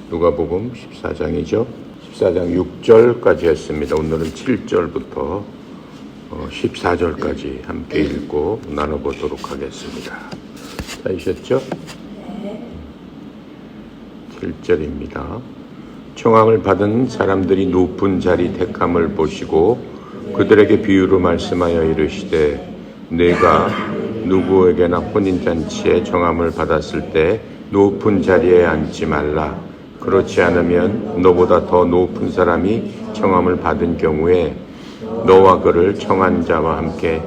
누가복음 14장이죠. 14장 6절까지 했습니다. 오늘은 7절부터 14절까지 함께 읽고 나눠보도록 하겠습니다. 찾으셨죠? 7절입니다. 청함을 받은 사람들이 높은 자리 택함을 보시고 그들에게 비유로 말씀하여 이르시되 내가 누구에게나 혼인잔치에 청함을 받았을 때 높은 자리에 앉지 말라. 그렇지 않으면 너보다 더 높은 사람이 청함을 받은 경우에 너와 그를 청한 자와 함께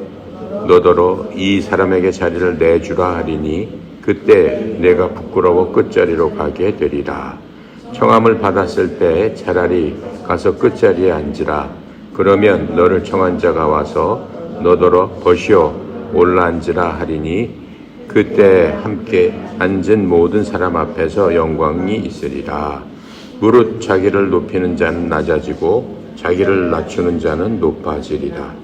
너더러 이 사람에게 자리를 내주라 하리니 그때 내가 부끄러워 끝자리로 가게 되리라. 청함을 받았을 때 차라리 가서 끝자리에 앉으라. 그러면 너를 청한 자가 와서 너더러 벗이어 올라앉으라 하리니 그때 함께 앉은 모든 사람 앞에서 영광이 있으리라. 무릇 자기를 높이는 자는 낮아지고 자기를 낮추는 자는 높아지리라.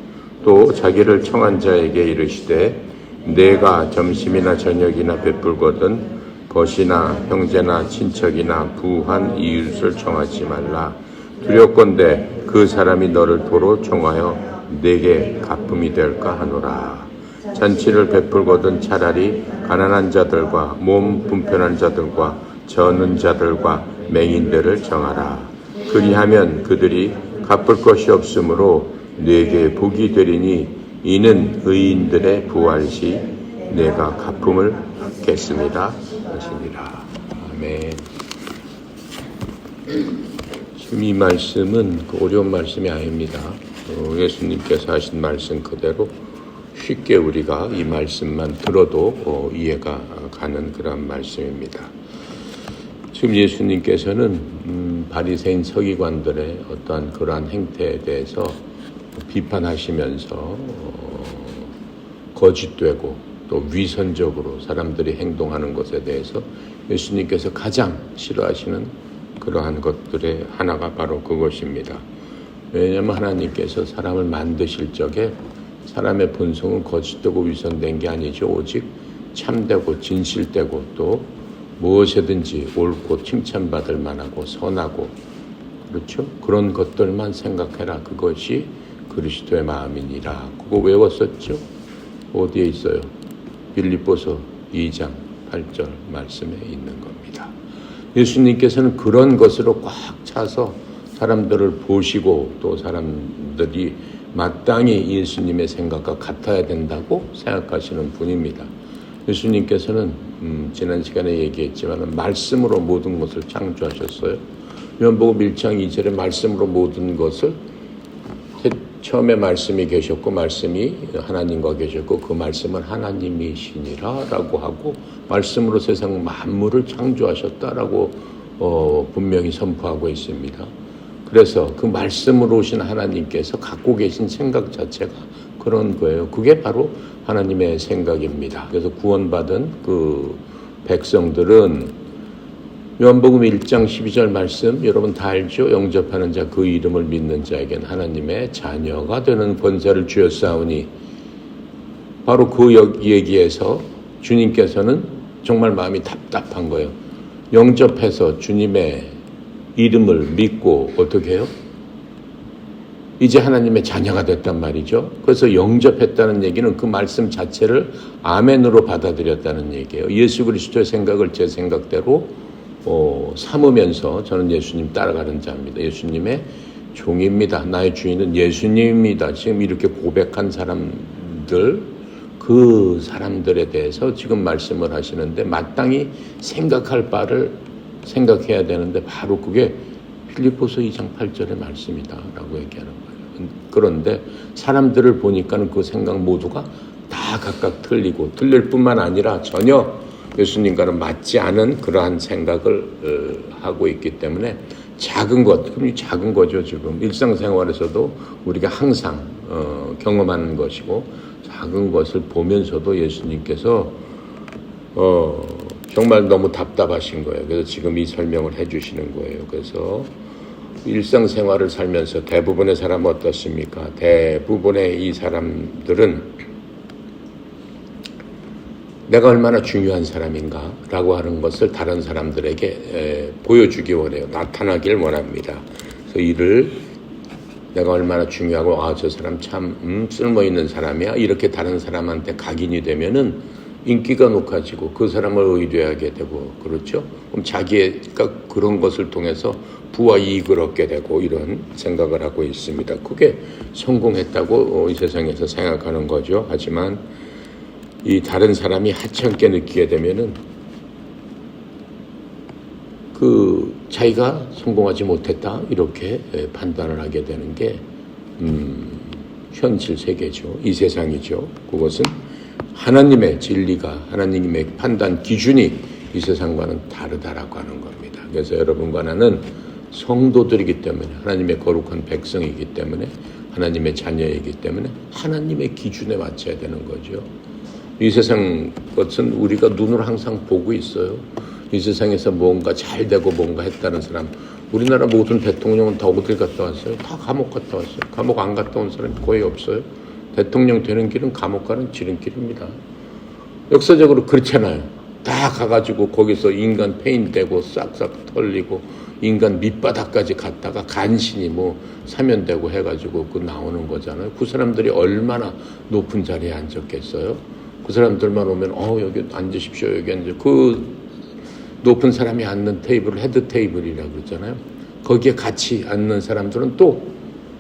또 자기를 청한 자에게 이르시되 내가 점심이나 저녁이나 베풀거든 벗이나 형제나 친척이나 부한 이웃을 청하지 말라. 두렵건대 그 사람이 너를 도로 청하여 내게 갚음이 될까 하노라. 잔치를 베풀거든 차라리 가난한 자들과 몸 분편한 자들과 저는 자들과 맹인들을 청하라. 그리하면 그들이 갚을 것이 없으므로 네게 복이 되리니 이는 의인들의 부활시 내가 갚음을 받겠습니다 하시니라. 아멘. 지금 이 말씀은 어려운 말씀이 아닙니다. 예수님께서 하신 말씀 그대로 쉽게 우리가 이 말씀만 들어도 이해가 가는 그런 말씀입니다. 지금 예수님께서는 바리새인 서기관들의 어떠한 그러한 행태에 대해서 비판하시면서 거짓되고 또 위선적으로 사람들이 행동하는 것에 대해서 예수님께서 가장 싫어하시는 그러한 것들의 하나가 바로 그것입니다. 왜냐하면 하나님께서 사람을 만드실 적에 사람의 본성은 거짓되고 위선된 게 아니죠. 오직 참되고 진실되고 또 무엇이든지 옳고 칭찬받을 만하고 선하고 그렇죠? 그런 것들만 생각해라. 그것이 그리스도의 마음이니라. 그거 외웠었죠? 어디에 있어요? 빌립보서 2장 8절 말씀에 있는 겁니다. 예수님께서는 그런 것으로 꽉 차서 사람들을 보시고 또 사람들이 마땅히 예수님의 생각과 같아야 된다고 생각하시는 분입니다. 예수님께서는 지난 시간에 얘기했지만 말씀으로 모든 것을 창조하셨어요. 요한복음 1장 2절에 말씀으로 모든 것을 처음에 말씀이 계셨고 말씀이 하나님과 계셨고 그 말씀은 하나님이시니라 라고 하고 말씀으로 세상 만물을 창조하셨다라고 분명히 선포하고 있습니다. 그래서 그 말씀으로 오신 하나님께서 갖고 계신 생각 자체가 그런 거예요. 그게 바로 하나님의 생각입니다. 그래서 구원받은 그 백성들은 요한복음 1장 12절 말씀 여러분 다 알죠? 영접하는 자 그 이름을 믿는 자에게는 하나님의 자녀가 되는 권세를 주었사오니 바로 그 얘기에서 주님께서는 정말 마음이 답답한 거예요. 영접해서 주님의 이름을 믿고 어떻게 해요? 이제 하나님의 자녀가 됐단 말이죠. 그래서 영접했다는 얘기는 그 말씀 자체를 아멘으로 받아들였다는 얘기예요. 예수 그리스도의 생각을 제 생각대로 삼으면서 저는 예수님 따라가는 자입니다. 예수님의 종입니다. 나의 주인은 예수님입니다. 지금 이렇게 고백한 사람들, 그 사람들에 대해서 지금 말씀을 하시는데 마땅히 생각할 바를 생각해야 되는데 바로 그게 빌립보서 2장 8절의 말씀이다 라고 얘기하는 거예요. 그런데 사람들을 보니까는 그 생각 모두가 다 각각 틀리고 틀릴 뿐만 아니라 전혀 예수님과는 맞지 않은 그러한 생각을 하고 있기 때문에 작은 것, 그럼 작은 거죠. 지금 일상생활에서도 우리가 항상 경험하는 것이고 작은 것을 보면서도 예수님께서 정말 너무 답답하신 거예요. 그래서 지금 이 설명을 해주시는 거예요. 그래서 일상생활을 살면서 대부분의 사람은 어떻습니까? 대부분의 이 사람들은 내가 얼마나 중요한 사람인가라고 하는 것을 다른 사람들에게 보여주기 원해요. 나타나길 원합니다. 그래서 이를 내가 얼마나 중요하고 저 사람 참 쓸모있는 사람이야 이렇게 다른 사람한테 각인이 되면은 인기가 높아지고 그 사람을 의뢰하게 되고 그렇죠. 그럼 자기가 그런 것을 통해서 부와 이익을 얻게 되고 이런 생각을 하고 있습니다. 그게 성공했다고 이 세상에서 생각하는 거죠. 하지만 이 다른 사람이 하찮게 느끼게 되면은 그 자기가 성공하지 못했다 이렇게 판단을 하게 되는 게 현실 세계죠. 이 세상이죠. 그것은 하나님의 진리가 하나님의 판단 기준이 이 세상과는 다르다라고 하는 겁니다. 그래서 여러분과 나는 성도들이기 때문에 하나님의 거룩한 백성이기 때문에 하나님의 자녀이기 때문에 하나님의 기준에 맞춰야 되는 거죠. 이 세상 것은 우리가 눈으로 항상 보고 있어요. 이 세상에서 뭔가 잘 되고 뭔가 했다는 사람, 우리나라 모든 대통령은 다 어딜 갔다 왔어요? 다 감옥 갔다 왔어요. 감옥 안 갔다 온 사람이 거의 없어요. 대통령 되는 길은 감옥 가는 지름길입니다. 역사적으로 그렇잖아요. 다 가가지고 거기서 인간 페인되고 싹싹 털리고 인간 밑바닥까지 갔다가 간신히 뭐 사면되고 해가지고 그 나오는 거잖아요. 그 사람들이 얼마나 높은 자리에 앉았겠어요? 그 사람들만 오면 여기 앉으십시오. 여기 앉으 그 높은 사람이 앉는 테이블을 헤드 테이블이라고 그러잖아요. 거기에 같이 앉는 사람들은 또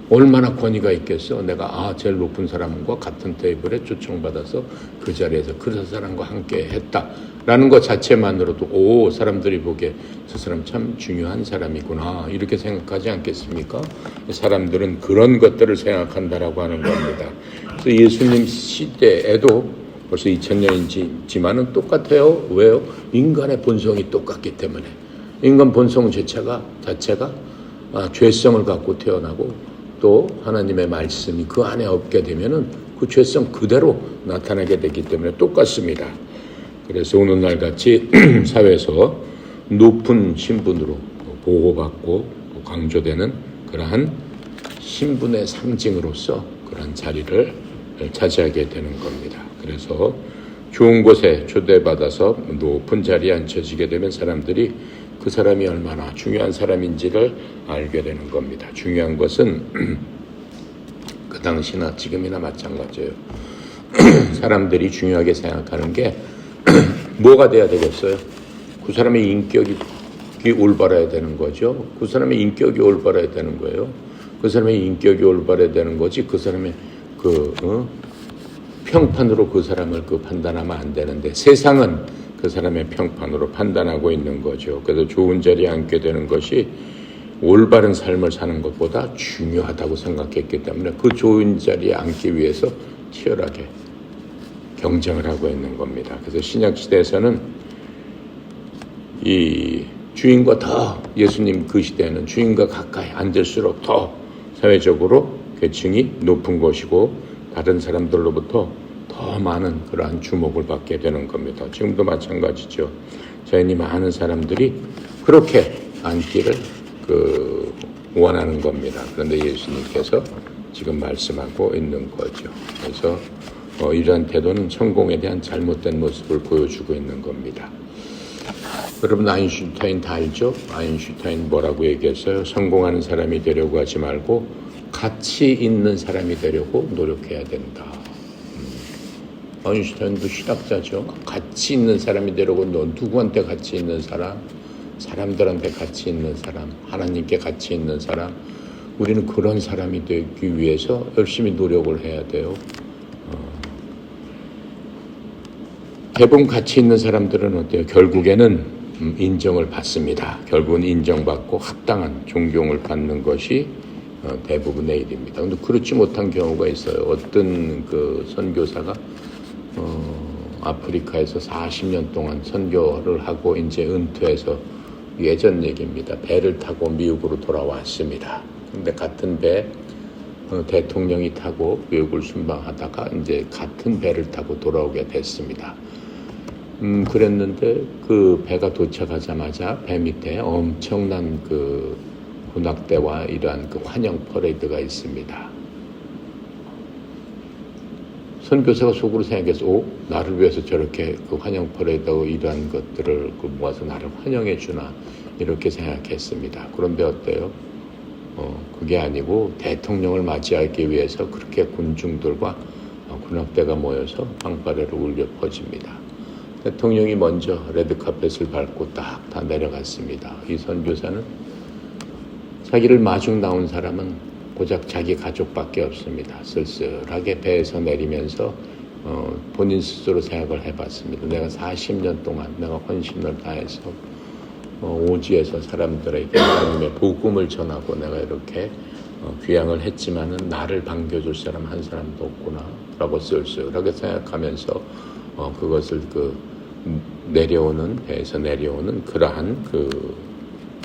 얼마나 권위가 있겠어. 내가 제일 높은 사람과 같은 테이블에 초청받아서 그 자리에서 그 사람과 함께 했다라는 것 자체만으로도 사람들이 보기에 저 사람 참 중요한 사람이구나 이렇게 생각하지 않겠습니까? 사람들은 그런 것들을 생각한다라고 하는 겁니다. 그래서 예수님 시대에도 벌써 2000년이지만은 똑같아요. 왜요? 인간의 본성이 똑같기 때문에. 인간 본성 자체가 죄성을 갖고 태어나고 또 하나님의 말씀이 그 안에 없게 되면은 그 죄성 그대로 나타나게 되기 때문에 똑같습니다. 그래서 오늘날 같이 사회에서 높은 신분으로 보호받고 강조되는 그러한 신분의 상징으로서 그런 자리를 차지하게 되는 겁니다. 그래서 좋은 곳에 초대받아서 높은 자리에 앉혀지게 되면 사람들이 그 사람이 얼마나 중요한 사람인지를 알게 되는 겁니다. 중요한 것은 그 당시나 지금이나 마찬가지예요. 사람들이 중요하게 생각하는 게 뭐가 돼야 되겠어요? 그 사람의 인격이 올바라야 되는 거죠. 그 사람의 인격이 올바라야 되는 거예요. 그 사람의 인격이 올바라야 되는 거지 그 사람의 평판으로 그 사람을 판단하면 안 되는데 세상은 그 사람의 평판으로 판단하고 있는 거죠. 그래서 좋은 자리에 앉게 되는 것이 올바른 삶을 사는 것보다 중요하다고 생각했기 때문에 그 좋은 자리에 앉기 위해서 치열하게 경쟁을 하고 있는 겁니다. 그래서 신약시대에서는 이 주인과 더 예수님 그 시대에는 주인과 가까이 앉을수록 더 사회적으로 계층이 높은 것이고 다른 사람들로부터 더 많은 그러한 주목을 받게 되는 겁니다. 지금도 마찬가지죠. 저희니 많은 사람들이 그렇게 앉기를 원하는 겁니다. 그런데 예수님께서 지금 말씀하고 있는 거죠. 그래서 이러한 태도는 성공에 대한 잘못된 모습을 보여주고 있는 겁니다. 여러분 아인슈타인 다 알죠? 아인슈타인 뭐라고 얘기했어요? 성공하는 사람이 되려고 하지 말고 가치 있는 사람이 되려고 노력해야 된다. 아인슈타인도 신학자죠. 가치 있는 사람이 되려고 누구한테 가치 있는 사람? 사람들한테 가치 있는 사람, 하나님께 가치 있는 사람. 우리는 그런 사람이 되기 위해서 열심히 노력을 해야 돼요. 대부분 가치 있는 사람들은 어때요? 결국에는 인정을 받습니다. 결국은 인정받고 합당한 존경을 받는 것이 대부분의 일입니다. 그런데 그렇지 못한 경우가 있어요. 어떤 그 선교사가 아프리카에서 40년 동안 선교를 하고 이제 은퇴해서 예전 얘기입니다. 배를 타고 미국으로 돌아왔습니다. 근데 같은 배 대통령이 타고 미국을 순방하다가 이제 같은 배를 타고 돌아오게 됐습니다. 그랬는데 그 배가 도착하자마자 배 밑에 엄청난 그 군악대와 이러한 그 환영 퍼레이드가 있습니다. 선교사가 속으로 생각해서 나를 위해서 저렇게 그 환영 퍼레이드하고 이러한 것들을 모아서 나를 환영해 주나 이렇게 생각했습니다. 그런데 어때요? 그게 아니고 대통령을 맞이하기 위해서 그렇게 군중들과 군합대가 모여서 빵빠레로 울려 퍼집니다. 대통령이 먼저 레드카펫을 밟고 딱 다 내려갔습니다. 이 선교사는 자기를 마중 나온 사람은 고작 자기 가족밖에 없습니다. 쓸쓸하게 배에서 내리면서 본인 스스로 생각을 해봤습니다. 내가 40년 동안 내가 헌신을 다해서 오지에서 사람들에게 하나님의 복음을 전하고 내가 이렇게 귀향을 했지만은 나를 반겨줄 사람 한 사람도 없구나 라고 쓸쓸하게 생각하면서 그것을 내려오는 배에서 내려오는 그러한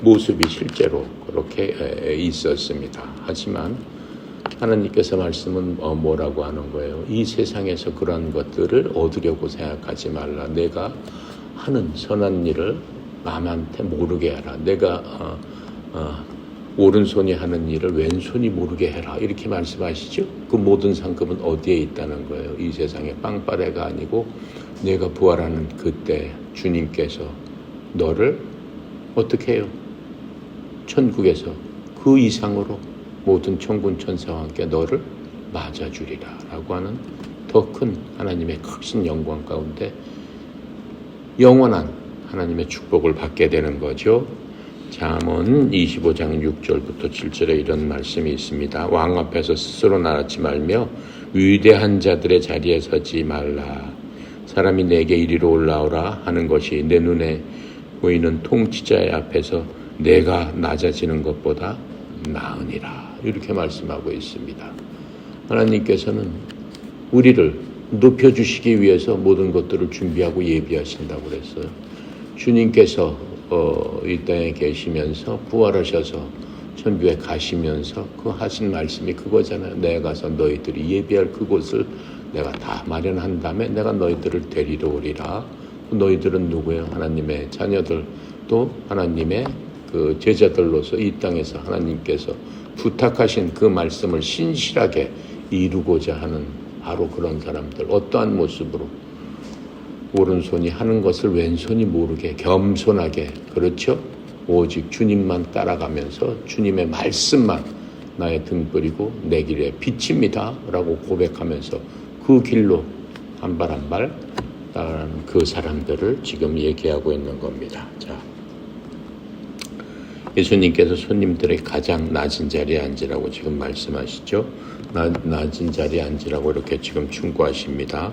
모습이 실제로 그렇게 있었습니다. 하지만 하나님께서 말씀은 뭐라고 하는 거예요? 이 세상에서 그러한 것들을 얻으려고 생각하지 말라. 내가 하는 선한 일을 남한테 모르게 해라. 내가 오른손이 하는 일을 왼손이 모르게 해라. 이렇게 말씀하시죠. 그 모든 상급은 어디에 있다는 거예요? 이 세상에 빵빠레가 아니고 내가 부활하는 그때 주님께서 너를 어떻게 해요? 천국에서 그 이상으로 모든 천군 천사와 함께 너를 맞아주리라 라고 하는 더 큰 하나님의 크신 영광 가운데 영원한 하나님의 축복을 받게 되는 거죠. 잠언 25장 6절부터 7절에 이런 말씀이 있습니다. 왕 앞에서 스스로 나아지 말며 위대한 자들의 자리에 서지 말라. 사람이 내게 이리로 올라오라 하는 것이 내 눈에 보이는 통치자의 앞에서 내가 낮아지는 것보다 나으니라. 이렇게 말씀하고 있습니다. 하나님께서는 우리를 높여주시기 위해서 모든 것들을 준비하고 예비하신다고 그랬어요. 주님께서 이 땅에 계시면서 부활하셔서 천국에 가시면서 그 하신 말씀이 그거잖아요. 내가 가서 너희들이 예비할 그곳을 내가 다 마련한 다음에 내가 너희들을 데리러 오리라. 너희들은 누구예요? 하나님의 자녀들, 또 하나님의 그 제자들로서 이 땅에서 하나님께서 부탁하신 그 말씀을 신실하게 이루고자 하는 바로 그런 사람들. 어떠한 모습으로? 오른손이 하는 것을 왼손이 모르게 겸손하게, 그렇죠? 오직 주님만 따라가면서 주님의 말씀만 나의 등불이고 내 길의 빛입니다 라고 고백하면서 그 길로 한 발 한 발 따라가는 그 사람들을 지금 얘기하고 있는 겁니다. 자, 예수님께서 손님들의 가장 낮은 자리에 앉으라고 지금 말씀하시죠. 낮은 자리에 앉으라고 이렇게 지금 충고하십니다.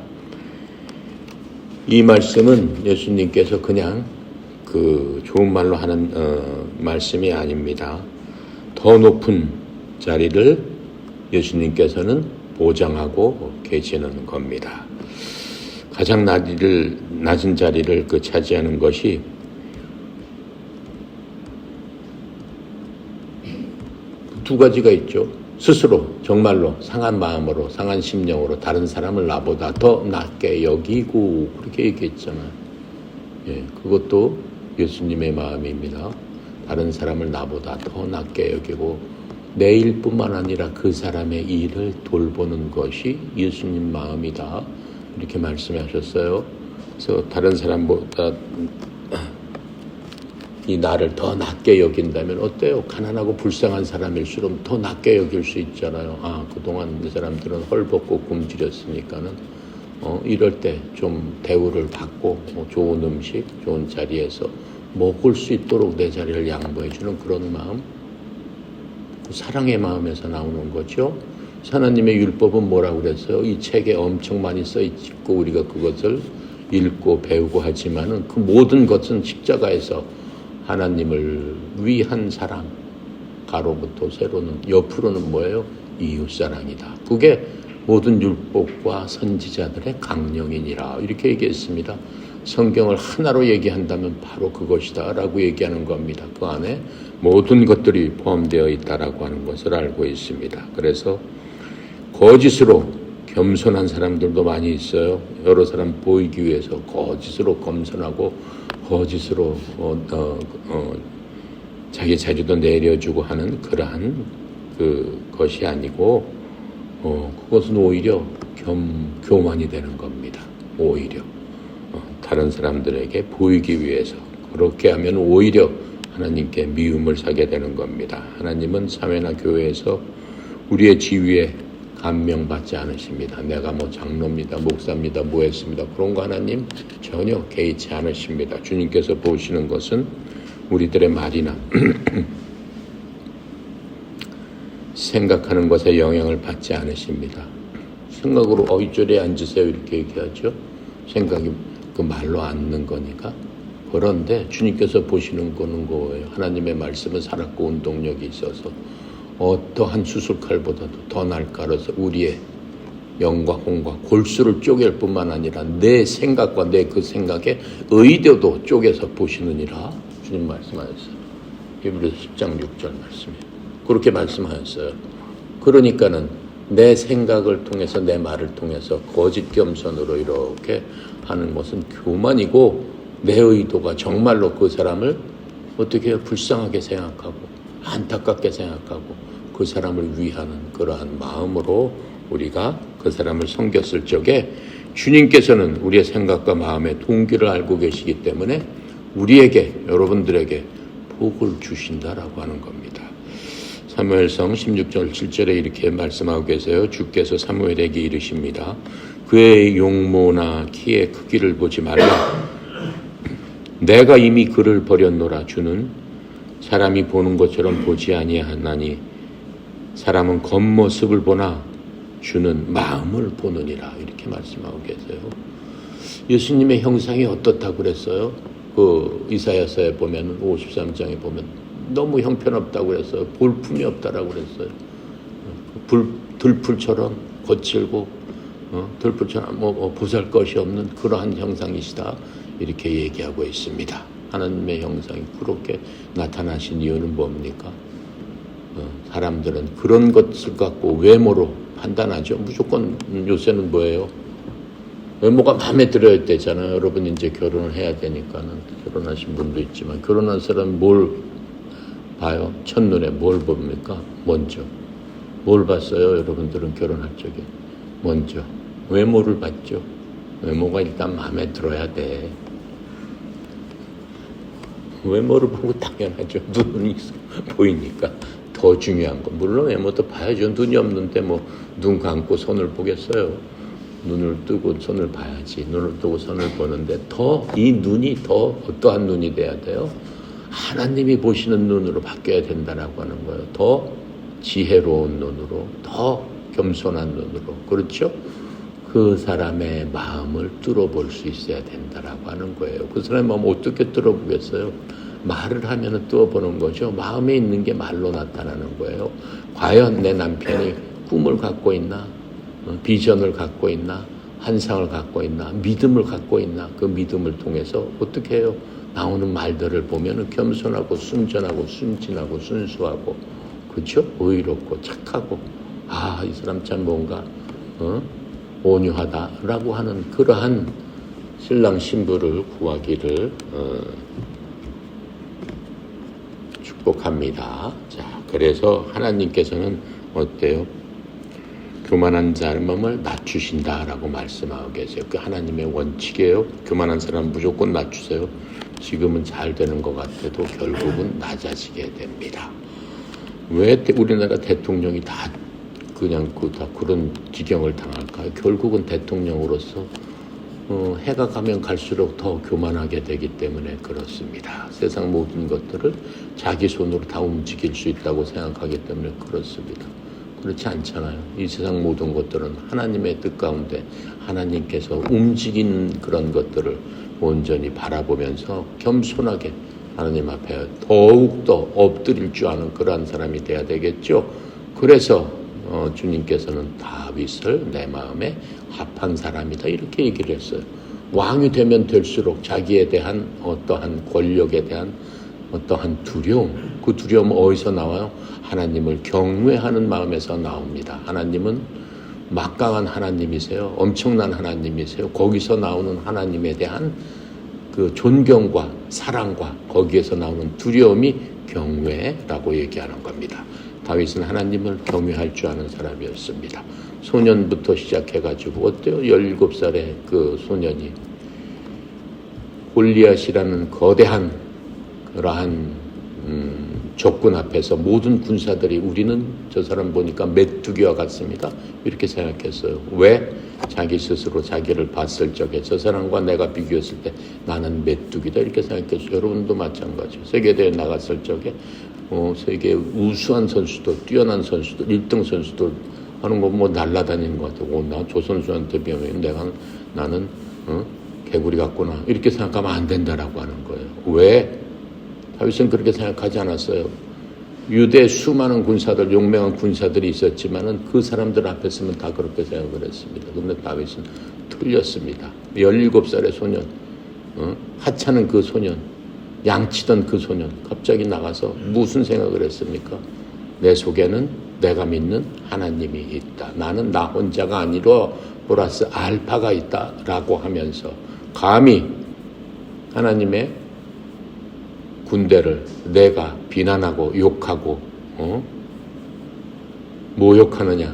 이 말씀은 예수님께서 그냥 그 좋은 말로 하는 말씀이 아닙니다. 더 높은 자리를 예수님께서는 보장하고 계시는 겁니다. 가장 낮은 자리를 차지하는 것이 두 가지가 있죠. 스스로 정말로 상한 마음으로 상한 심령으로 다른 사람을 나보다 더 낮게 여기고 그렇게 얘기했잖아요. 예, 그것도 예수님의 마음입니다. 다른 사람을 나보다 더 낮게 여기고 내 일뿐만 아니라 그 사람의 일을 돌보는 것이 예수님 마음이다. 이렇게 말씀하셨어요. 그래서 다른 사람보다 이 나를 더 낮게 여긴다면 어때요? 가난하고 불쌍한 사람일수록 더 낮게 여길 수 있잖아요. 그동안 이 사람들은 헐벗고 굶주렸으니까는 이럴 때 좀 대우를 받고 좋은 음식, 좋은 자리에서 먹을 수 있도록 내 자리를 양보해주는 그런 마음, 사랑의 마음에서 나오는 거죠. 하나님의 율법은 뭐라고 그랬어요? 이 책에 엄청 많이 써 있고 우리가 그것을 읽고 배우고 하지만은 그 모든 것은 십자가에서 하나님을 위한 사랑, 가로부터 세로는 옆으로는 뭐예요? 이웃사랑이다. 그게 모든 율법과 선지자들의 강령이니라 이렇게 얘기했습니다. 성경을 하나로 얘기한다면 바로 그것이다 라고 얘기하는 겁니다. 그 안에 모든 것들이 포함되어 있다라고 하는 것을 알고 있습니다. 그래서 거짓으로 겸손한 사람들도 많이 있어요. 여러 사람 보이기 위해서 거짓으로 겸손하고 거짓으로 자기 자리도 내려주고 하는 그러한 것이 아니고 그것은 오히려 교만이 되는 겁니다. 오히려 다른 사람들에게 보이기 위해서 그렇게 하면 오히려 하나님께 미움을 사게 되는 겁니다. 하나님은 사회나 교회에서 우리의 지위에 감명받지 않으십니다. 내가 뭐 장로입니다, 목사입니다, 뭐 했습니다. 그런 거 하나님 전혀 개의치 않으십니다. 주님께서 보시는 것은 우리들의 말이나 생각하는 것에 영향을 받지 않으십니다. 생각으로 이쪽에 앉으세요 이렇게 얘기하죠. 생각이 그 말로 앉는 거니까. 그런데 주님께서 보시는 거는 거예요. 하나님의 말씀은 살았고 운동력이 있어서 어떠한 수술칼보다도 더 날카로워서 우리의 영과 혼과 골수를 쪼갤 뿐만 아니라 내 생각과 내 그 생각의 의도도 쪼개서 보시느니라 주님 말씀하셨어요. 히브리서 10장 6절 말씀이에요. 그렇게 말씀하셨어요. 그러니까는 내 생각을 통해서 내 말을 통해서 거짓 겸손으로 이렇게 하는 것은 교만이고 내 의도가 정말로 그 사람을 어떻게 해요? 불쌍하게 생각하고 안타깝게 생각하고 그 사람을 위하는 그러한 마음으로 우리가 그 사람을 섬겼을 적에 주님께서는 우리의 생각과 마음의 동기를 알고 계시기 때문에 우리에게 여러분들에게 복을 주신다라고 하는 겁니다. 사무엘상 16절 7절에 이렇게 말씀하고 계세요. 주께서 사무엘에게 이르십니다. 그의 용모나 키의 크기를 보지 말라. 내가 이미 그를 버렸노라. 주는 사람이 보는 것처럼 보지 아니하나니 사람은 겉모습을 보나 주는 마음을 보느니라. 이렇게 말씀하고 계세요. 예수님의 형상이 어떻다고 그랬어요? 그 이사야서에 보면 53장에 보면 너무 형편없다고 그랬어요. 볼품이 없다라고 그랬어요. 들풀처럼 거칠고 들풀처럼 보잘 것이 없는 그러한 형상이시다. 이렇게 얘기하고 있습니다. 하나님의 형상이 그렇게 나타나신 이유는 뭡니까? 사람들은 그런 것을 갖고 외모로 판단하죠. 무조건 요새는 뭐예요? 외모가 마음에 들어야 되잖아요. 여러분 이제 결혼을 해야 되니까는 결혼하신 분도 있지만 결혼한 사람은 뭘 봐요? 첫눈에 뭘 봅니까? 먼저 뭘 봤어요? 여러분들은 결혼할 적에 먼저 외모를 봤죠. 외모가 일단 마음에 들어야 돼. 외모를 보고 당연하죠. 눈이 보이니까 더 중요한 거. 물론 외모도 봐야죠. 눈이 없는데 뭐 눈 감고 손을 보겠어요. 눈을 뜨고 손을 봐야지. 눈을 뜨고 손을 보는데 더 이 눈이 더 어떠한 눈이 돼야 돼요? 하나님이 보시는 눈으로 바뀌어야 된다라고 하는 거예요. 더 지혜로운 눈으로, 더 겸손한 눈으로. 그렇죠? 그 사람의 마음을 뚫어볼 수 있어야 된다라고 하는 거예요. 그 사람의 마음 어떻게 뚫어보겠어요? 말을 하면 뚫어보는 거죠. 마음에 있는 게 말로 나타나는 거예요. 과연 내 남편이 꿈을 갖고 있나? 비전을 갖고 있나? 환상을 갖고 있나? 믿음을 갖고 있나? 그 믿음을 통해서 어떻게 해요? 나오는 말들을 보면 겸손하고 순전하고 순진하고 순수하고 그렇죠? 의롭고 착하고 이 사람 참 뭔가 온유하다라고 하는 그러한 신랑 신부를 구하기를 축복합니다. 자, 그래서 하나님께서는 어때요? 교만한 사람을 낮추신다라고 말씀하고 계세요. 그 하나님의 원칙이에요. 교만한 사람 무조건 낮추세요. 지금은 잘 되는 것 같아도 결국은 낮아지게 됩니다. 왜 우리나라 대통령이 다 그냥 다 그런 지경을 당할까요? 결국은 대통령으로서 해가 가면 갈수록 더 교만하게 되기 때문에 그렇습니다. 세상 모든 것들을 자기 손으로 다 움직일 수 있다고 생각하기 때문에 그렇습니다. 그렇지 않잖아요. 이 세상 모든 것들은 하나님의 뜻 가운데 하나님께서 움직이는 그런 것들을 온전히 바라보면서 겸손하게 하나님 앞에 더욱더 엎드릴 줄 아는 그러한 사람이 돼야 되겠죠. 그래서 주님께서는 다윗을 내 마음에 합한 사람이다 이렇게 얘기를 했어요. 왕이 되면 될수록 자기에 대한 어떠한 권력에 대한 어떠한 두려움, 그 두려움은 어디서 나와요? 하나님을 경외하는 마음에서 나옵니다. 하나님은 막강한 하나님이세요. 엄청난 하나님이세요. 거기서 나오는 하나님에 대한 그 존경과 사랑과 거기에서 나오는 두려움이 경외라고 얘기하는 겁니다. 다윗은 하나님을 경외할 줄 아는 사람이었습니다. 소년부터 시작해가지고 어때요? 17살의 그 소년이 골리앗이라는 거대한 그러한 적군 앞에서 모든 군사들이 우리는 저 사람 보니까 메뚜기와 같습니다. 이렇게 생각했어요. 왜? 자기 스스로 자기를 봤을 적에 저 사람과 내가 비교했을 때 나는 메뚜기다 이렇게 생각했어요. 여러분도 마찬가지예요. 세계대회 나갔을 적에 세계 우수한 선수들, 뛰어난 선수들, 1등 선수들 하는 거 뭐 날라다니는 것 같아요. 나 저 선수한테 비하면 나는 개구리 같구나 이렇게 생각하면 안 된다라고 하는 거예요. 왜? 다윗은 그렇게 생각하지 않았어요. 유대 수많은 군사들, 용맹한 군사들이 있었지만은 그 사람들 앞에 서면 다 그렇게 생각을 했습니다. 그런데 다윗은 틀렸습니다. 17살의 소년, 하찮은 그 소년, 양치던 그 소년, 갑자기 나가서 무슨 생각을 했습니까? 내 속에는 내가 믿는 하나님이 있다. 나는 나 혼자가 아니라 플러스 알파가 있다라고 하면서 감히 하나님의 군대를 내가 비난하고 욕하고 모욕하느냐.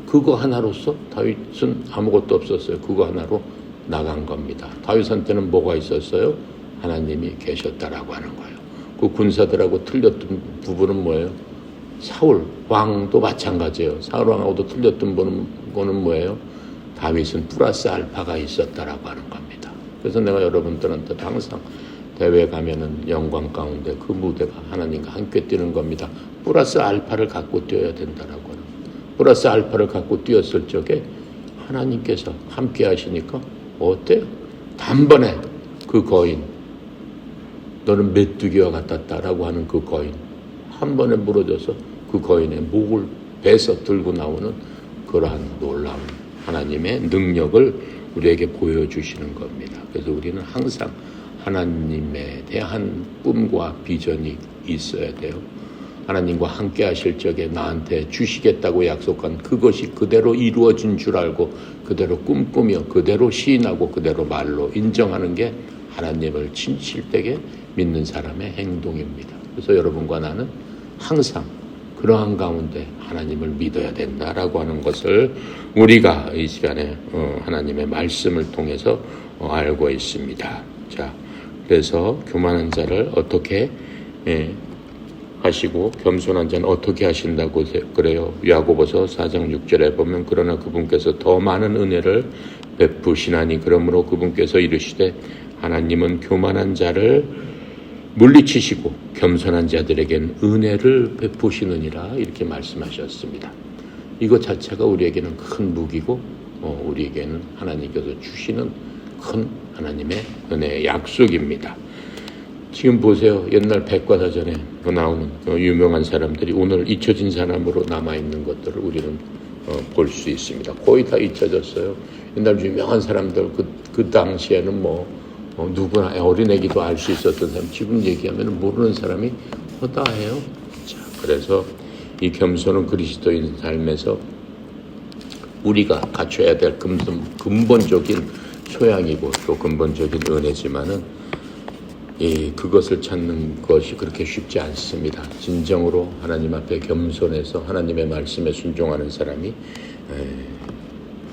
그거 하나로서 다윗은 아무것도 없었어요. 그거 하나로 나간 겁니다. 다윗한테는 뭐가 있었어요? 하나님이 계셨다라고 하는 거예요. 그 군사들하고 틀렸던 부분은 뭐예요? 사울 왕도 마찬가지예요. 사울 왕하고도 틀렸던 거는 뭐예요? 다윗은 플러스 알파가 있었다라고 하는 겁니다. 그래서 내가 여러분들한테 항상 대회 가면은 영광 가운데 그 무대가 하나님과 함께 뛰는 겁니다. 플러스 알파를 갖고 뛰어야 된다라고 하는. 플러스 알파를 갖고 뛰었을 적에 하나님께서 함께 하시니까 어때요? 단번에 그 거인, 너는 메뚜기와 같았다라고 하는 그 거인 한 번에 무너져서 그 거인의 목을 베서 들고 나오는 그러한 놀라운 하나님의 능력을 우리에게 보여주시는 겁니다. 그래서 우리는 항상 하나님에 대한 꿈과 비전이 있어야 돼요. 하나님과 함께 하실 적에 나한테 주시겠다고 약속한 그것이 그대로 이루어진 줄 알고 그대로 꿈꾸며 그대로 시인하고 그대로 말로 인정하는 게 하나님을 진실되게 믿는 사람의 행동입니다. 그래서 여러분과 나는 항상 그러한 가운데 하나님을 믿어야 된다라고 하는 것을 우리가 이 시간에 하나님의 말씀을 통해서 알고 있습니다. 자, 그래서 교만한 자를 어떻게 하시고 겸손한 자는 어떻게 하신다고 그래요? 야고보서 4장 6절에 보면 그러나 그분께서 더 많은 은혜를 베푸시나니 그러므로 그분께서 이르시되 하나님은 교만한 자를 물리치시고 겸손한 자들에겐 은혜를 베푸시느니라 이렇게 말씀하셨습니다. 이것 자체가 우리에게는 큰 무기고 우리에게는 하나님께서 주시는 큰 하나님의 은혜의 약속입니다. 지금 보세요. 옛날 백과사전에 나오는 유명한 사람들이 오늘 잊혀진 사람으로 남아있는 것들을 우리는 볼 수 있습니다. 거의 다 잊혀졌어요. 옛날 유명한 사람들 그 당시에는 누구나 어린애기도 알 수 있었던 사람 지금 얘기하면 모르는 사람이 허다해요. 자, 그래서 이 겸손은 그리스도인 삶에서 우리가 갖춰야 될 근본적인 소양이고 또 근본적인 은혜지만은 그것을 찾는 것이 그렇게 쉽지 않습니다. 진정으로 하나님 앞에 겸손해서 하나님의 말씀에 순종하는 사람이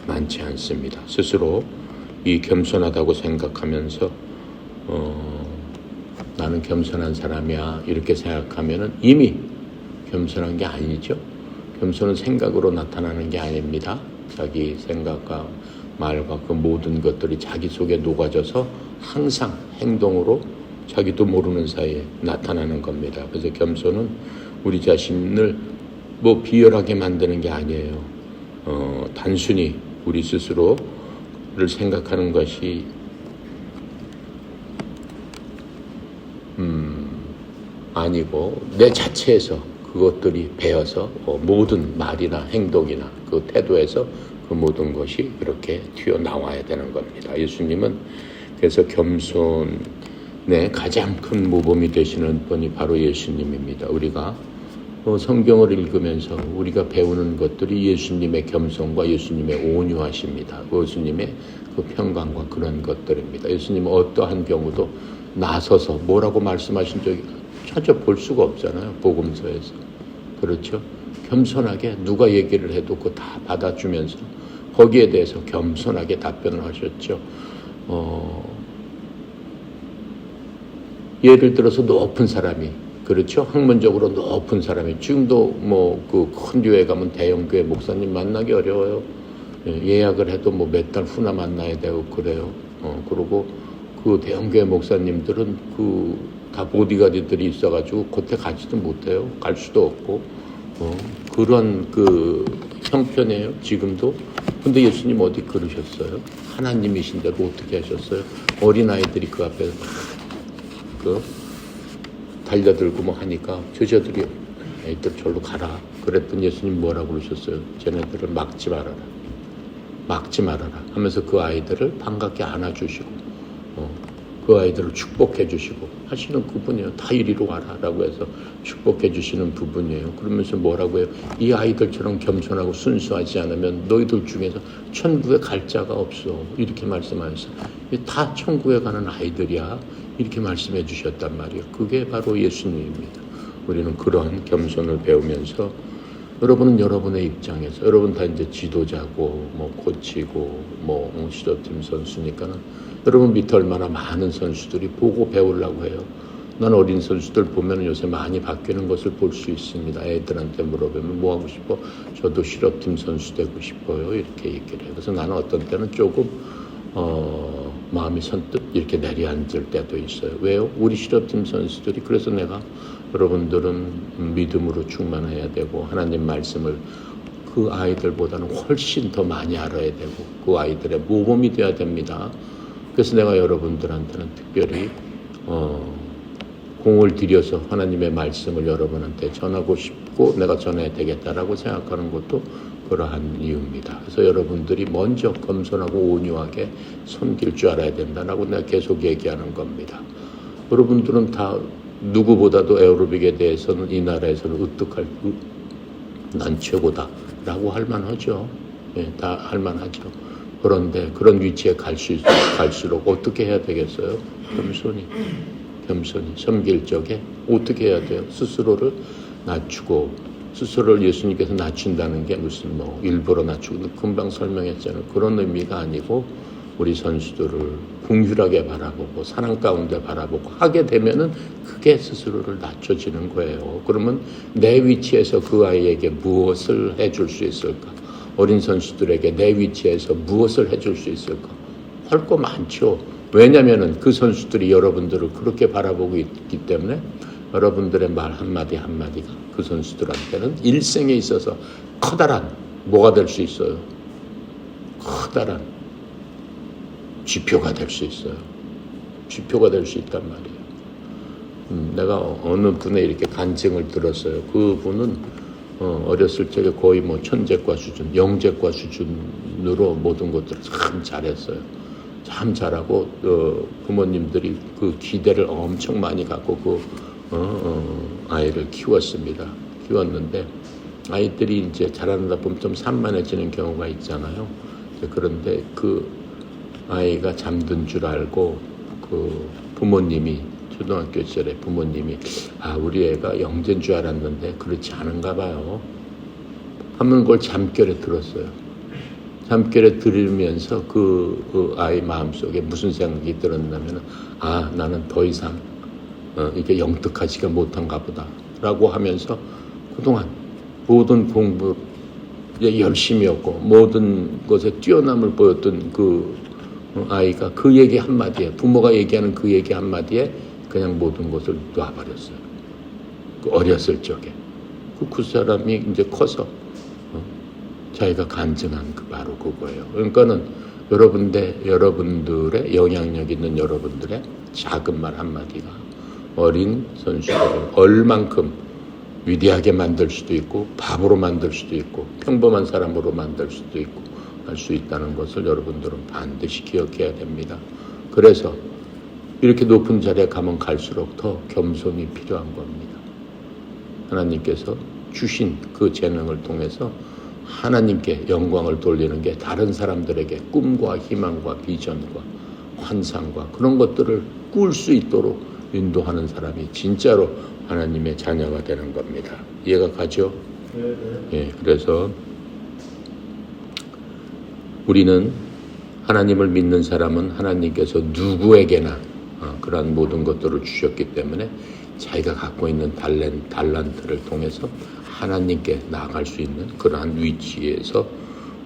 많지 않습니다. 스스로 이 겸손하다고 생각하면서 나는 겸손한 사람이야 이렇게 생각하면은 이미 겸손한 게 아니죠. 겸손은 생각으로 나타나는 게 아닙니다. 자기 생각과 말과 그 모든 것들이 자기 속에 녹아져서 항상 행동으로 자기도 모르는 사이에 나타나는 겁니다. 그래서 겸손은 우리 자신을 비열하게 만드는 게 아니에요. 단순히 우리 스스로를 생각하는 것이 아니고 내 자체에서 그것들이 배어서 모든 말이나 행동이나 그 태도에서 그 모든 것이 그렇게 튀어나와야 되는 겁니다. 예수님은 그래서 겸손의 가장 큰 모범이 되시는 분이 바로 예수님입니다. 우리가 성경을 읽으면서 우리가 배우는 것들이 예수님의 겸손과 예수님의 온유하십니다. 예수님의 그 평강과 그런 것들입니다. 예수님은 어떠한 경우도 나서서 뭐라고 말씀하신 적이 찾아볼 수가 없잖아요. 복음서에서. 그렇죠? 겸손하게 누가 얘기를 해도 그거 다 받아주면서 거기에 대해서 겸손하게 답변을 하셨죠. 예를 들어서 높은 사람이, 그렇죠? 학문적으로 높은 사람이, 지금도 뭐 그 큰 교회 가면 대형 교회 목사님 만나기 어려워요. 예약을 해도 뭐 몇 달 후나 만나야 되고 그래요. 그리고 그 대형 교회 목사님들은 다 보디가드들이 있어가지고 겉에 가지도 못해요. 갈 수도 없고 그런 그 형편이에요. 지금도. 근데 예수님 어디 그러셨어요? 하나님이신데도 어떻게 하셨어요? 어린아이들이 그 앞에 막 달려들고 뭐 하니까 저자들이 애들 절로 가라. 그랬더니 예수님 뭐라고 그러셨어요? 쟤네들을 막지 말아라. 막지 말아라 하면서 그 아이들을 반갑게 안아주시고 그 아이들을 축복해 주시고 하시는 그분이에요. 다 이리로 와라 라고 해서 축복해 주시는 부분이에요. 그러면서 뭐라고 해요? 이 아이들처럼 겸손하고 순수하지 않으면 너희들 중에서 천국에 갈 자가 없어. 이렇게 말씀하셨어요. 다 천국에 가는 아이들이야. 이렇게 말씀해 주셨단 말이에요. 그게 바로 예수님입니다. 우리는 그러한 겸손을 배우면서 여러분은 여러분의 입장에서 여러분 다 이제 지도자고 뭐 코치고 뭐 시도팀 선수니까는 여러분 밑에 얼마나 많은 선수들이 보고 배우려고 해요. 난 어린 선수들 보면 요새 많이 바뀌는 것을 볼 수 있습니다. 애들한테 물어보면 뭐 하고 싶어? 저도 실업팀 선수 되고 싶어요. 이렇게 얘기를 해요. 그래서 나는 어떤 때는 조금 마음이 선뜻 이렇게 내려앉을 때도 있어요. 왜요? 우리 실업팀 선수들이 그래서 내가 여러분들은 믿음으로 충만해야 되고 하나님 말씀을 그 아이들보다는 훨씬 더 많이 알아야 되고 그 아이들의 모범이 돼야 됩니다. 그래서 내가 여러분들한테는 특별히 공을 들여서 하나님의 말씀을 여러분한테 전하고 싶고 내가 전해야 되겠다라고 생각하는 것도 그러한 이유입니다. 그래서 여러분들이 먼저 겸손하고 온유하게 섬길 줄 알아야 된다라고 내가 계속 얘기하는 겁니다. 여러분들은 다 누구보다도 에어로빅에 대해서는 이 나라에서는 난 최고다라고 할 만하죠. 예, 다 할 만하죠. 그런데 그런 위치에 갈수록 어떻게 해야 되겠어요? 겸손히 섬길 적에 어떻게 해야 돼요? 스스로를 낮추고 스스로를 예수님께서 낮춘다는 게 무슨 뭐 일부러 낮추고 금방 설명했잖아요. 그런 의미가 아니고 우리 선수들을 긍휼하게 바라보고 사랑 가운데 바라보고 하게 되면은 그게 스스로를 낮춰지는 거예요. 그러면 내 위치에서 그 아이에게 무엇을 해줄 수 있을까? 어린 선수들에게 내 위치에서 무엇을 해줄 수 있을까? 할 거 많죠. 왜냐면은 그 선수들이 여러분들을 그렇게 바라보고 있기 때문에 여러분들의 말 한마디 한마디가 그 선수들한테는 일생에 있어서 커다란 뭐가 될 수 있어요? 커다란 지표가 될 수 있어요. 지표가 될 수 있단 말이에요. 내가 어느 분의 이렇게 간증을 들었어요. 그 분은 어렸을 적에 거의 뭐 천재과 수준, 영재과 수준으로 모든 것들을 참 잘했어요. 참 잘하고 부모님들이 그 기대를 엄청 많이 갖고 아이를 키웠습니다. 키웠는데 아이들이 이제 자라다 보면 좀 산만해지는 경우가 있잖아요. 그런데 그 아이가 잠든 줄 알고 그 부모님이 초등학교 시절에 부모님이 우리 애가 영재인 줄 알았는데 그렇지 않은가 봐요. 하면 그걸 잠결에 들었어요. 잠결에 들으면서 그 아이 마음속에 무슨 생각이 들었냐면 나는 더 이상 이게 영특하지가 못한가 보다 라고 하면서 그동안 모든 공부 열심히 했고 모든 것에 뛰어남을 보였던 그 아이가 그 얘기 한마디에 부모가 얘기하는 그 얘기 한마디에 그냥 모든 것을 놔버렸어요. 그 어렸을 적에 그 사람이 이제 커서 자기가 간증한 바로 그거예요. 그러니까는 여러분들의 영향력 있는 여러분들의 작은 말 한마디가 어린 선수들을 얼만큼 위대하게 만들 수도 있고 바보로 만들 수도 있고 평범한 사람으로 만들 수도 있고 할 수 있다는 것을 여러분들은 반드시 기억해야 됩니다. 그래서 이렇게 높은 자리에 가면 갈수록 더 겸손이 필요한 겁니다. 하나님께서 주신 그 재능을 통해서 하나님께 영광을 돌리는 게 다른 사람들에게 꿈과 희망과 비전과 환상과 그런 것들을 꿀 수 있도록 인도하는 사람이 진짜로 하나님의 자녀가 되는 겁니다. 이해가 가죠? 예, 그래서 우리는 하나님을 믿는 사람은 하나님께서 누구에게나 그러한 모든 것들을 주셨기 때문에 자기가 갖고 있는 달란트를 통해서 하나님께 나아갈 수 있는 그러한 위치에서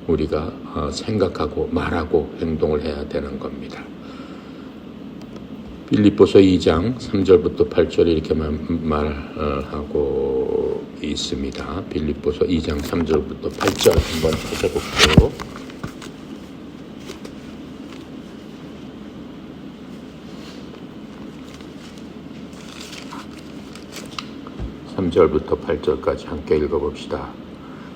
우리가 생각하고 말하고 행동을 해야 되는 겁니다. 빌립보서 2장 3절부터 8절 이렇게 말하고 있습니다. 빌립보서 2장 3절부터 8절 한번 찾아볼게요. (3절부터) (8절까지) 함께 읽어봅시다.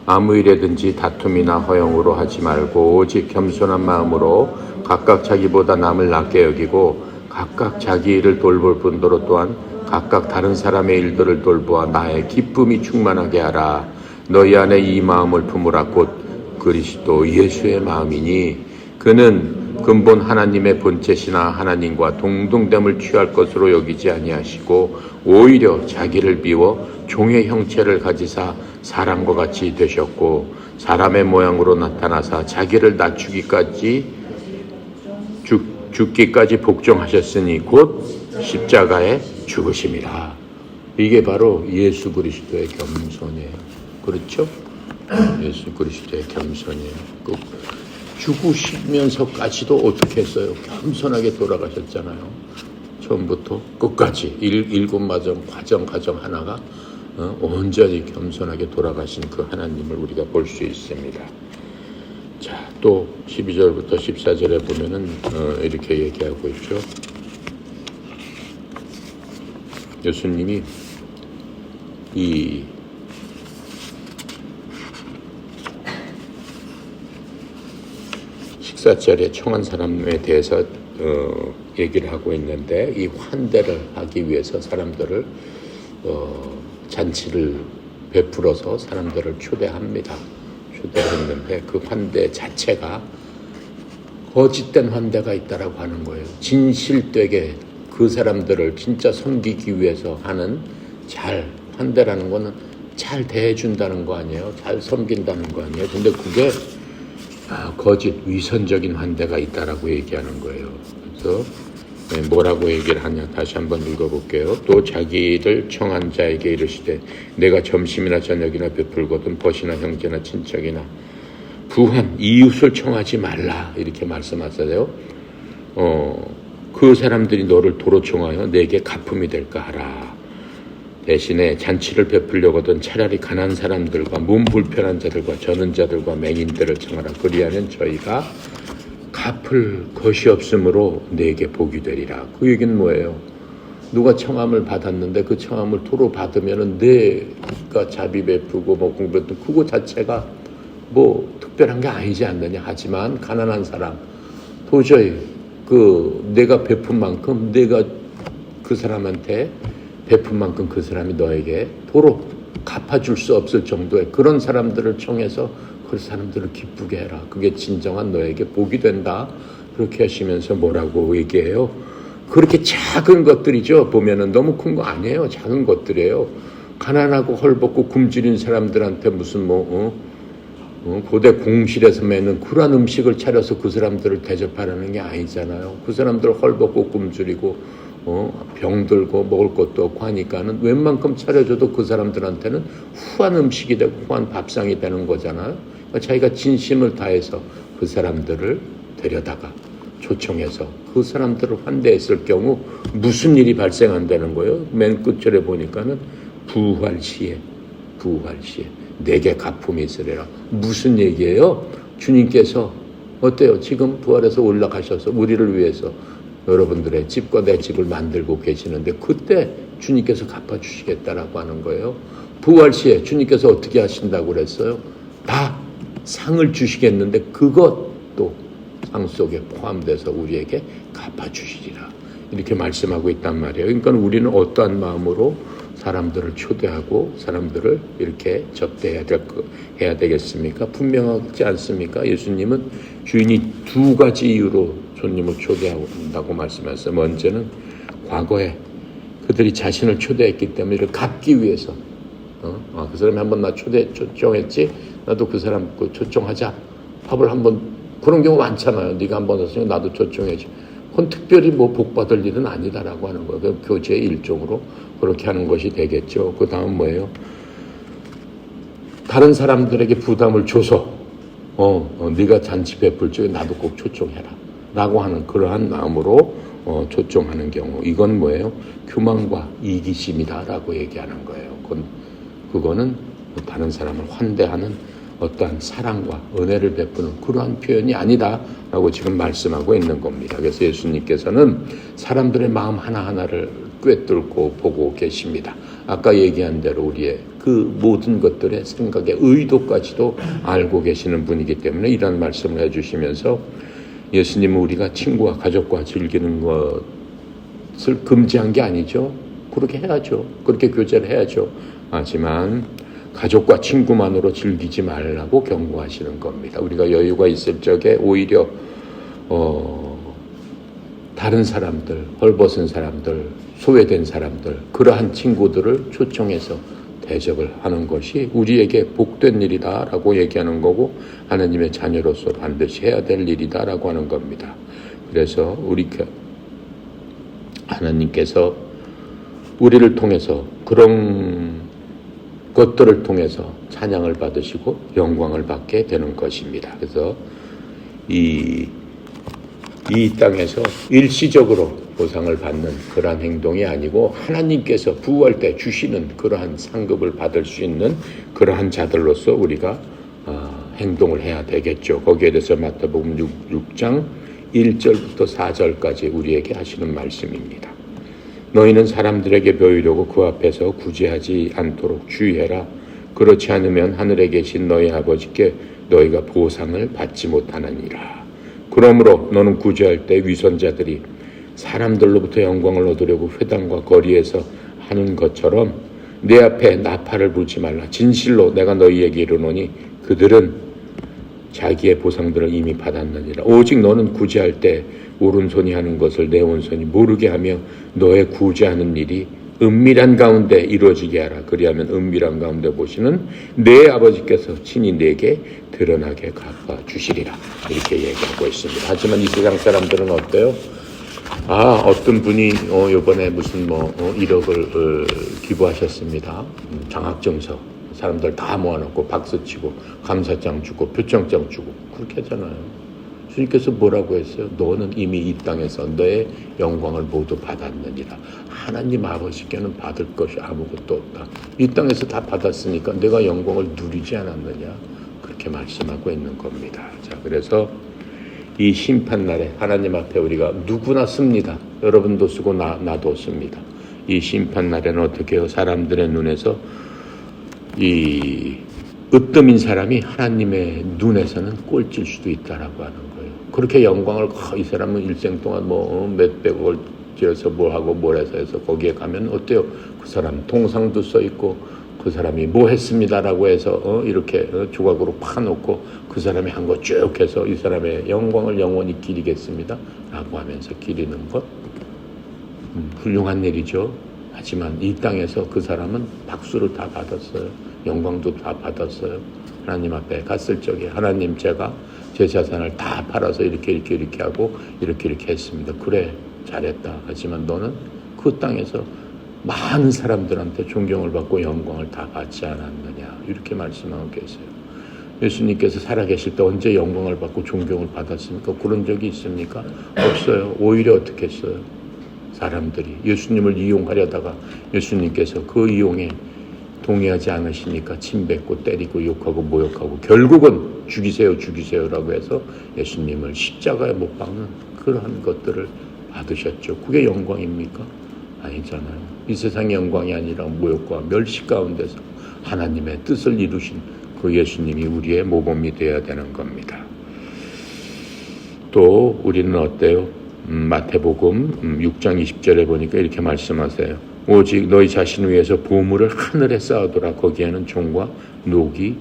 아무 일에든지 다툼이나 허영으로 하지 말고 오직 겸손한 마음으로 각각 자기보다 남을 낮게 여기고 각각 자기 일을 돌볼 뿐더러 또한 각각 다른 사람의 일들을 돌보아 나의 기쁨이 충만하게 하라. 너희 안에 이 마음을 품으라. 곧 그리스도 예수의 마음이니 그는 근본 하나님의 본체시나 하나님과 동등됨을 취할 것으로 여기지 아니하시고 오히려 자기를 비워 종의 형체를 가지사 사람과 같이 되셨고 사람의 모양으로 나타나사 자기를 죽기까지 복종하셨으니 곧 십자가에 죽으심이라. 이게 바로 예수 그리스도의 겸손이에요. 그렇죠? 예수 그리스도의 겸손이에요. 죽으시면서까지도 어떻게 했어요? 겸손하게 돌아가셨잖아요. 처음부터 끝까지 일곱 과정 하나가 온전히 겸손하게 돌아가신 그 하나님을 우리가 볼 수 있습니다. 자, 또 12절부터 14절에 보면은 이렇게 얘기하고 있죠. 예수님이 이 식사자리에 청한 사람에 대해서 얘기를 하고 있는데 이 환대를 하기 위해서 사람들을 잔치를 베풀어서 사람들을 초대합니다. 초대했는데 그 환대 자체가 거짓된 환대가 있다라고 하는 거예요. 진실되게 그 사람들을 진짜 섬기기 위해서 하는 환대라는 거는 잘 대해준다는 거 아니에요. 잘 섬긴다는 거 아니에요. 근데 그게 거짓 위선적인 환대가 있다라고 얘기하는 거예요. 그래서 뭐라고 얘기를 하냐 다시 한번 읽어볼게요. 또 자기를 청한 자에게 이르시되 내가 점심이나 저녁이나 베풀거든 벗이나 형제나 친척이나 부한 이웃을 청하지 말라 이렇게 말씀하세요. 그 사람들이 너를 도로 청하여 내게 가품이 될까 하라. 대신에 잔치를 베풀려거든 차라리 가난한 사람들과 몸 불편한 자들과 저는 자들과 맹인들을 청하라. 그리하면 저희가 갚을 것이 없으므로 내게 복이 되리라. 그 얘기는 뭐예요? 누가 청함을 받았는데 그 청함을 도로 받으면은 내가 자비 베푸고 뭐 공부했던 그거 자체가 뭐 특별한 게 아니지 않느냐. 하지만 가난한 사람 도저히 내가 베푼 만큼 내가 그 사람한테 베푼 만큼 그 사람이 너에게 도로 갚아줄 수 없을 정도의 그런 사람들을 청해서 그 사람들을 기쁘게 해라. 그게 진정한 너에게 복이 된다. 그렇게 하시면서 뭐라고 얘기해요? 그렇게 작은 것들이죠. 보면은 너무 큰 거 아니에요. 작은 것들이에요. 가난하고 헐벗고 굶주린 사람들한테 무슨 고대 공실에서 매는 그런 음식을 차려서 그 사람들을 대접하라는 게 아니잖아요. 그 사람들 헐벗고 굶주리고 병들고 먹을 것도 없고 하니까는 웬만큼 차려줘도 그 사람들한테는 후한 음식이 되고 후한 밥상이 되는 거잖아요. 그러니까 자기가 진심을 다해서 그 사람들을 데려다가 초청해서 그 사람들을 환대했을 경우 무슨 일이 발생한다는 거예요. 맨 끝절에 보니까는 부활 시에 내게 가품이 있으리라. 무슨 얘기예요? 주님께서 어때요? 지금 부활해서 올라가셔서 우리를 위해서 여러분들의 집과 내 집을 만들고 계시는데 그때 주님께서 갚아주시겠다라고 하는 거예요. 부활 시에 주님께서 어떻게 하신다고 그랬어요? 다 상을 주시겠는데 그것도 상 속에 포함돼서 우리에게 갚아주시리라. 이렇게 말씀하고 있단 말이에요. 그러니까 우리는 어떠한 마음으로 사람들을 초대하고 사람들을 이렇게 접대해야 해야 되겠습니까? 분명하지 않습니까? 예수님은 주인이 두 가지 이유로 손님을 초대한다고 말씀하셨어요. 먼저는 과거에 그들이 자신을 초대했기 때문에 이를 갚기 위해서 그 사람이 한번 나 초청했지, 나도 그 사람 초청하자. 밥을 한번, 그런 경우 많잖아요. 네가 한번 왔으니까 나도 초청해야지. 그건 특별히 뭐 복받을 일은 아니다라고 하는 거예요. 그 교제의 일종으로 그렇게 하는 것이 되겠죠. 그 다음 뭐예요? 다른 사람들에게 부담을 줘서 네가 잔치 베풀 적에 나도 꼭 초청해라 라고 하는 그러한 마음으로 초청하는 경우, 이건 뭐예요? 교만과 이기심이다 라고 얘기하는 거예요. 그거는 다른 사람을 환대하는 어떠한 사랑과 은혜를 베푸는 그러한 표현이 아니다 라고 지금 말씀하고 있는 겁니다. 그래서 예수님께서는 사람들의 마음 하나하나를 꿰뚫고 보고 계십니다. 아까 얘기한 대로 우리의 그 모든 것들의 생각의 의도까지도 알고 계시는 분이기 때문에 이런 말씀을 해주시면서, 예수님은 우리가 친구와 가족과 즐기는 것을 금지한 게 아니죠. 그렇게 해야죠. 그렇게 교제를 해야죠. 하지만 가족과 친구만으로 즐기지 말라고 경고하시는 겁니다. 우리가 여유가 있을 적에 오히려 다른 사람들, 헐벗은 사람들, 소외된 사람들, 그러한 친구들을 초청해서 대접을 하는 것이 우리에게 복된 일이다라고 얘기하는 거고, 하나님의 자녀로서 반드시 해야 될 일이다라고 하는 겁니다. 그래서 하나님께서 우리를 통해서 그런 것들을 통해서 찬양을 받으시고 영광을 받게 되는 것입니다. 그래서 이 땅에서 일시적으로 보상을 받는 그러한 행동이 아니고, 하나님께서 부활 때 주시는 그러한 상급을 받을 수 있는 그러한 자들로서 우리가 행동을 해야 되겠죠. 거기에 대해서 마태복음 6장 1절부터 4절까지 우리에게 하시는 말씀입니다. 너희는 사람들에게 보이려고 그 앞에서 구제하지 않도록 주의해라. 그렇지 않으면 하늘에 계신 너희 아버지께 너희가 보상을 받지 못하느니라. 그러므로 너는 구제할 때 위선자들이 사람들로부터 영광을 얻으려고 회당과 거리에서 하는 것처럼 내 앞에 나팔을 불지 말라. 진실로 내가 너희에게 이르노니 그들은 자기의 보상들을 이미 받았느니라. 오직 너는 구제할 때 오른손이 하는 것을 내 오른손이 모르게 하며 너의 구제하는 일이 은밀한 가운데 이루어지게 하라. 그리하면 은밀한 가운데 보시는 내 아버지께서 친히 내게 드러나게 갚아주시리라. 이렇게 얘기하고 있습니다. 하지만 이 세상 사람들은 어때요? 어떤 분이 이번에 무슨 1억을 기부하셨습니다. 장학증서 사람들 다 모아놓고 박수치고 감사장 주고 표창장 주고 그렇게 하잖아요. 주님께서 뭐라고 했어요? 너는 이미 이 땅에서 너의 영광을 모두 받았느니라. 하나님 아버지께는 받을 것이 아무것도 없다. 이 땅에서 다 받았으니까 내가 영광을 누리지 않았느냐. 그렇게 말씀하고 있는 겁니다. 자, 그래서 이 심판날에 하나님 앞에 우리가 누구나 씁니다. 여러분도 쓰고 나도 씁니다. 이 심판날에는 어떻게 해요? 사람들의 눈에서 이 으뜸인 사람이 하나님의 눈에서는 꼴찔 수도 있다라고 하는 거예요. 그렇게 영광을 이 사람은 일생 동안 몇백억을 지어서 뭘 하고 뭘 해서 거기에 가면 어때요? 그 사람 통상도 써 있고 그 사람이 뭐 했습니다라고 해서 이렇게 조각으로 파놓고 그 사람이 한 거 쭉 해서 이 사람의 영광을 영원히 기리겠습니다 라고 하면서 기리는 것 훌륭한 일이죠. 하지만 이 땅에서 그 사람은 박수를 다 받았어요. 영광도 다 받았어요. 하나님 앞에 갔을 적에 하나님 제가 제 자산을 다 팔아서 이렇게 하고 이렇게 했습니다. 그래 잘했다. 하지만 너는 그 땅에서 많은 사람들한테 존경을 받고 영광을 다 받지 않았느냐. 이렇게 말씀하고 계세요. 예수님께서 살아계실 때 언제 영광을 받고 존경을 받았습니까? 그런 적이 있습니까? 없어요. 오히려 어떻게 했어요? 사람들이 예수님을 이용하려다가 예수님께서 그 이용에 동의하지 않으시니까 침뱉고 때리고 욕하고 모욕하고 결국은 죽이세요라고 해서 예수님을 십자가에 못 박는 그러한 것들을 받으셨죠. 그게 영광입니까? 아니잖아요. 이 세상의 영광이 아니라 모욕과 멸시 가운데서 하나님의 뜻을 이루신 그 예수님이 우리의 모범이 되어야 되는 겁니다. 또 우리는 어때요? 마태복음 6장 20절에 보니까 이렇게 말씀하세요. 오직 너희 자신을 위해서 보물을 하늘에 쌓아두라. 거기에는 종과 녹이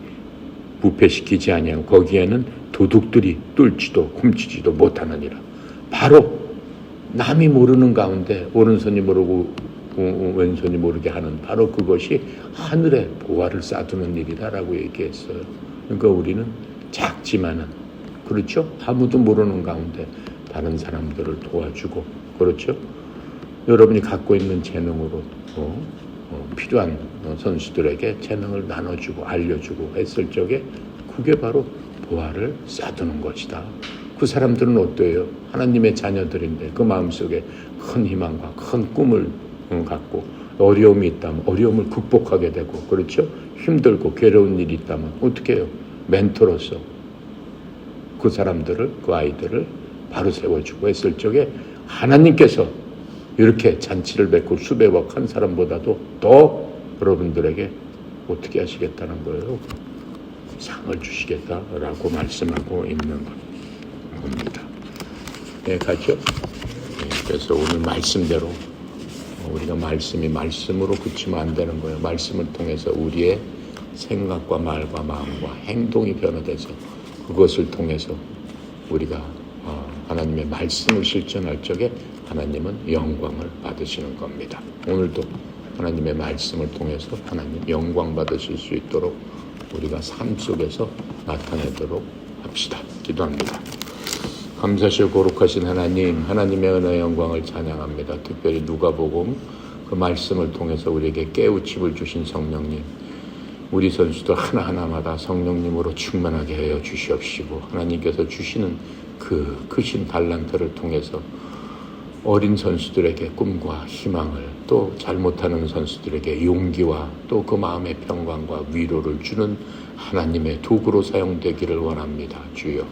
부패시키지 아니하고 거기에는 도둑들이 뚫지도 훔치지도 못하느니라. 바로 남이 모르는 가운데 오른손이 모르고 왼손이 모르게 하는 바로 그것이 하늘에 보화를 쌓아두는 일이다라고 얘기했어요. 그러니까 우리는 작지만은 그렇죠? 아무도 모르는 가운데 다른 사람들을 도와주고 그렇죠? 여러분이 갖고 있는 재능으로 필요한 선수들에게 재능을 나눠주고 알려주고 했을 적에 그게 바로 보화를 쌓아두는 것이다. 그 사람들은 어때요? 하나님의 자녀들인데 그 마음속에 큰 희망과 큰 꿈을 갖고 어려움이 있다면 어려움을 극복하게 되고 그렇죠? 힘들고 괴로운 일이 있다면 어떻게 해요? 멘토로서 그 사람들을 그 아이들을 바로 세워주고 했을 적에 하나님께서 이렇게 잔치를 맺고 수백억 한 사람보다도 더 여러분들에게 어떻게 하시겠다는 거예요? 상을 주시겠다라고 말씀하고 있는 겁니다. 네, 가죠. 네, 그래서 오늘 말씀대로 우리가 말씀으로 그치면 안 되는 거예요. 말씀을 통해서 우리의 생각과 말과 마음과 행동이 변화돼서 그것을 통해서 우리가 하나님의 말씀을 실천할 적에 하나님은 영광을 받으시는 겁니다. 오늘도 하나님의 말씀을 통해서 하나님 영광 받으실 수 있도록 우리가 삶 속에서 나타내도록 합시다. 기도합니다. 감사하시고 거룩하신 하나님, 하나님의 은혜의 영광을 찬양합니다. 특별히 누가복음 그 말씀을 통해서 우리에게 깨우침을 주신 성령님, 우리 선수들 하나하나마다 성령님으로 충만하게 하여 주시옵시고 하나님께서 주시는 그 크신 달란트를 통해서 어린 선수들에게 꿈과 희망을 또 잘못하는 선수들에게 용기와 또 그 마음의 평강과 위로를 주는 하나님의 도구로 사용되기를 원합니다. 주여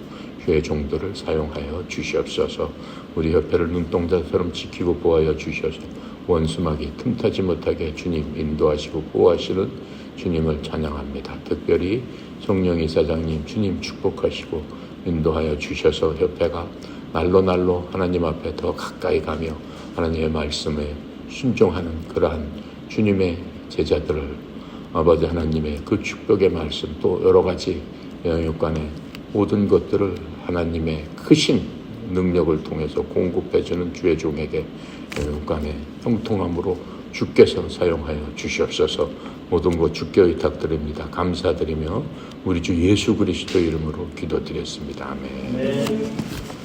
주의 종들을 사용하여 주시옵소서. 우리 협회를 눈동자처럼 지키고 보호하여 주셔서 원수막이 틈타지 못하게 주님 인도하시고 보호하시는 주님을 찬양합니다. 특별히 성령 이사장님 주님 축복하시고 인도하여 주셔서 협회가 날로 하나님 앞에 더 가까이 가며 하나님의 말씀에 순종하는 그러한 주님의 제자들을 아버지 하나님의 그 축복의 말씀 또 여러 가지 영역간의 모든 것들을 하나님의 크신 능력을 통해서 공급해주는 주의 종에게 영역간의 형통함으로 주께서 사용하여 주시옵소서. 모든 것 주께 의탁드립니다. 감사드리며 우리 주 예수 그리스도 이름으로 기도드렸습니다. 아멘.